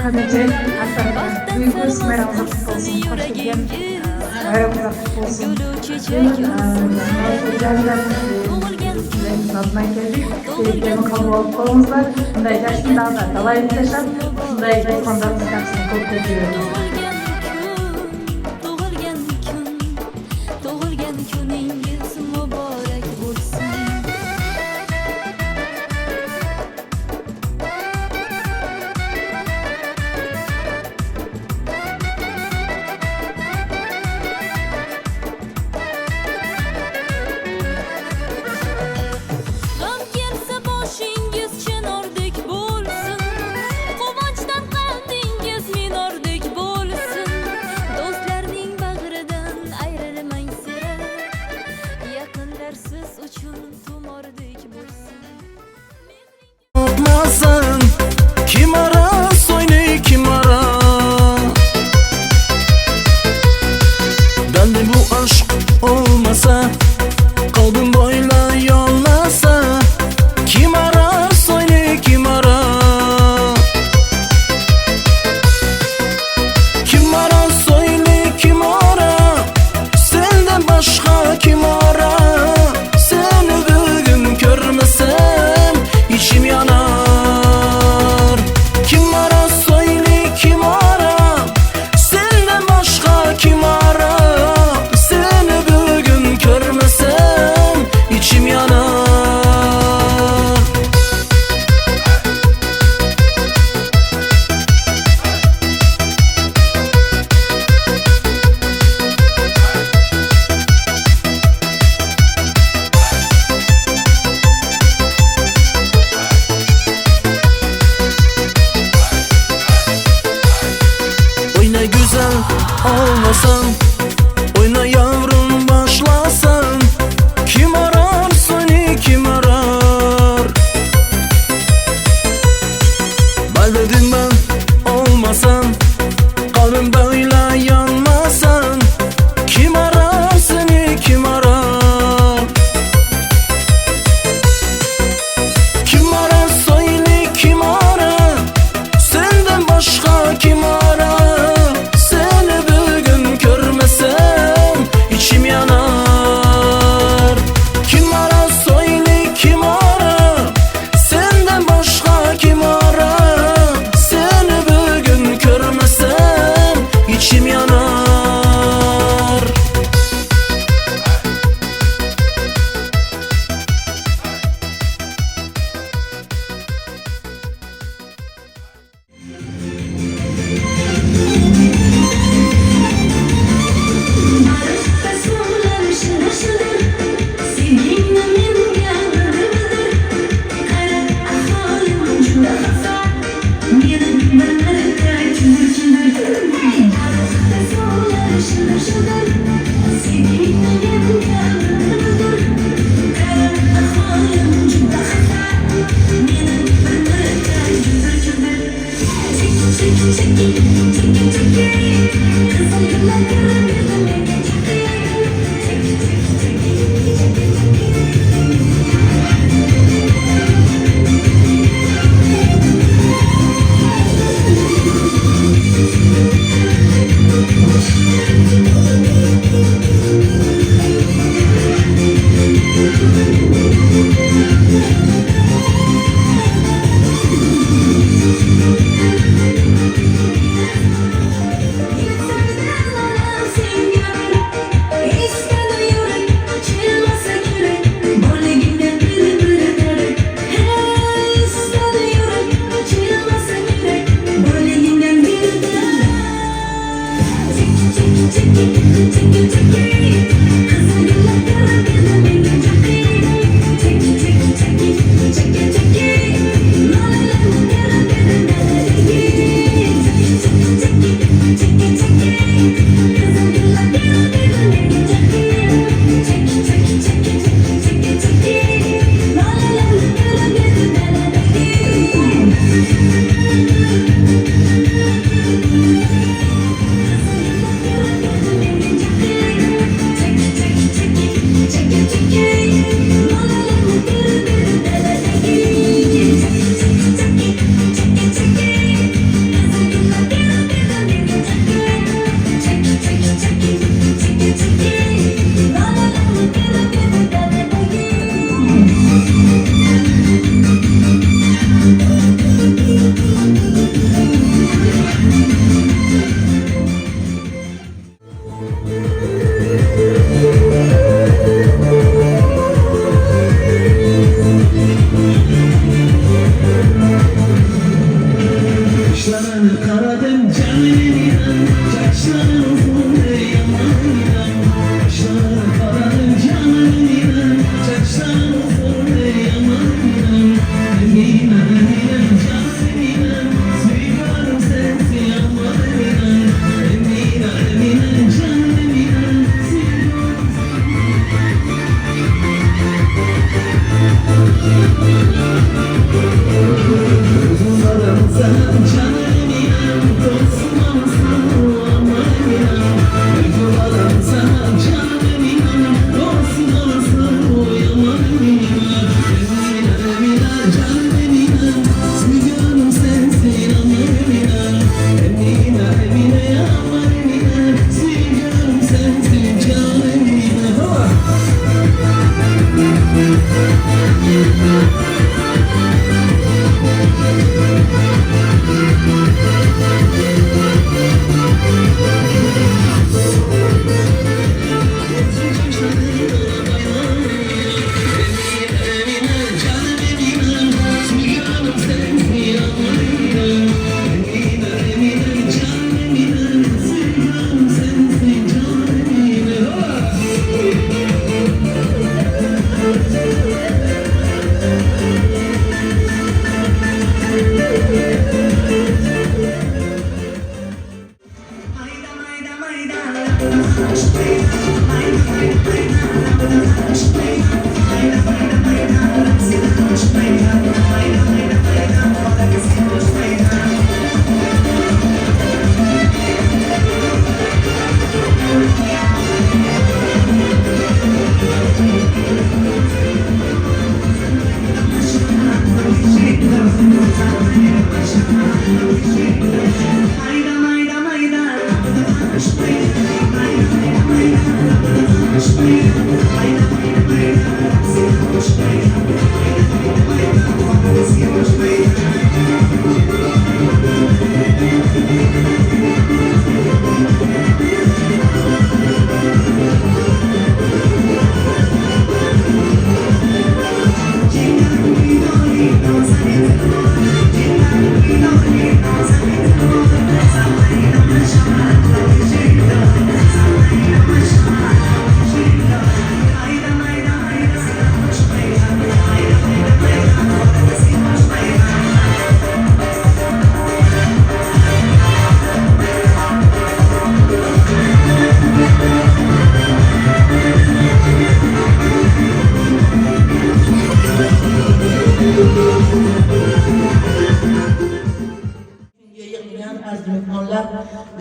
Kamercek hatta büyük Osmer Azat olsun, hoş geldin. Bayramınız kutlu olsun. Hocamdan nazmay geldik. Sevgilerimi kabul alıp koyunuzlar. Bunday yaşından da dalayını taşap, bunday kondarımız kapsını koyup ediyorum. Kim ara söyle kim ara, bende bu aşk olmasa, kalbim boyla yollasa. Kim ara söyle kim ara, kim ara söyle kim ara, senden başka kim ara. Seni bugün görmesem içim yanar.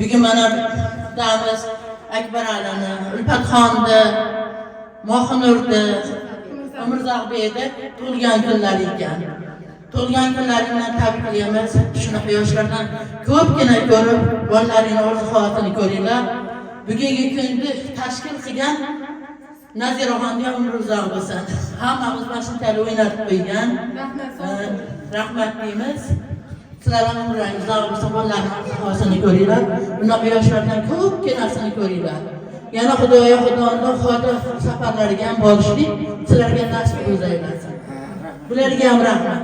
Bugun mana damiz Akbar Alini, Ulfatxonni, Mohinurni, Umrzoqbekni tug'ilgan kunlari ekan. Tug'ilgan kunlaringdan tabriklaymiz. Shunaqa yoshlardan ko'pgina ko'rib, bolalaringni orzu-havasini ko'ringlar. Bugungi kunni tashkil qilgan Naziraxonga umri uzoq bo'lsin. Hammamiz mashintali o'ynatib qo'ygan. Rahmat deymiz. Sizlarning umringiz uzoq bo'lsin, bolalaringiz orzu-havasini ko'ringlar. Bunaqa yoshlardan ko'pgina narsani ko'ringlar. Yana Xudoning xotir safarlariga ham borishlik sizlarga nasib o'zaylasin. Bularga ham rahmat.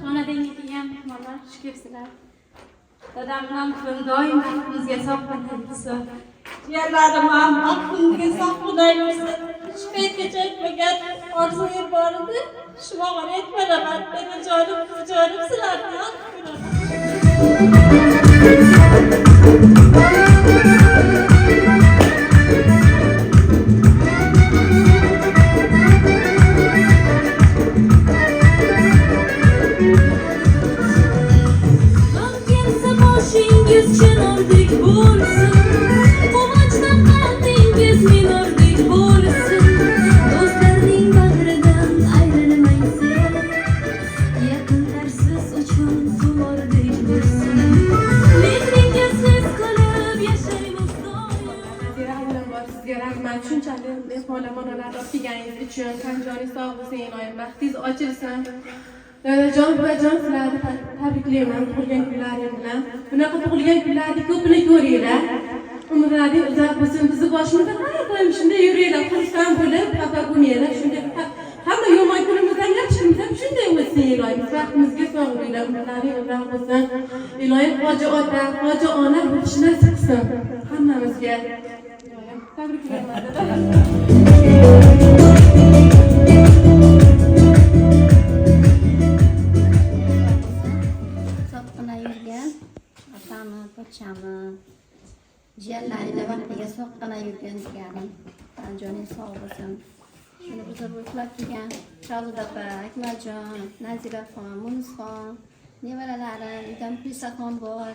Xonadagidiyam mehmonlar xush kelibsizlar. Dadam bilan bugun doim vaqtimizga sog'liq bo'lsin. Yerlarim ham vaqtimizga sog'liq bo'lsin. Shu paytgacha aytmagan orzuim bor edi. Shu vaqtga aytmanaman. Meni jonim sizlarni yod vaqtingiz ochilsin. Dadajon va jon sizlarni tabriklayman tug'ilgan kunlaringiz bilan. Bunaqa tug'ilgan kunlarni ko'pini ko'ringlar. Umrlaringiz uzoq bo'lsin. Bizni boshimizda har doim shunday yuringlar, xursand bo'lib, xafa bo'lmanglar. Shunday hamma yomon kunimizdan yaxshi kunimizdan shunday o'tsin iloyim. Vaqtimizga sog'lig'inglar, umrlaringiz uzoq bo'lsin. Iloyim hoji ota, hoji ona bo'lishni nasib qilsin hammamizga. Tabriklayman dada. Pochami, jiyanlarni vaqtiga soqqina yurgan jiyanim, joningiz sog' bo'lsin. Shuni bizga uxlab kelgan Shodod opa, Akmaljon, Naziraxon, Munusxon, nevaralarim, uydan Pisaxon bor.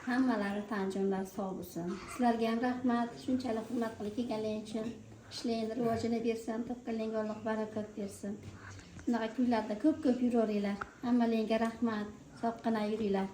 Hammalari tanjonlar sog' bo'lsin. Sizlarga ham rahmat, shunchalik hurmat qilib kelganligingiz uchun. Ishlaringiz rivojini bersin, topganlaringizga Alloh barakat bersin. Bunaqa kunlarda ko'p yuraveringlar. Hammalaringga rahmat, soqqina yuringlar.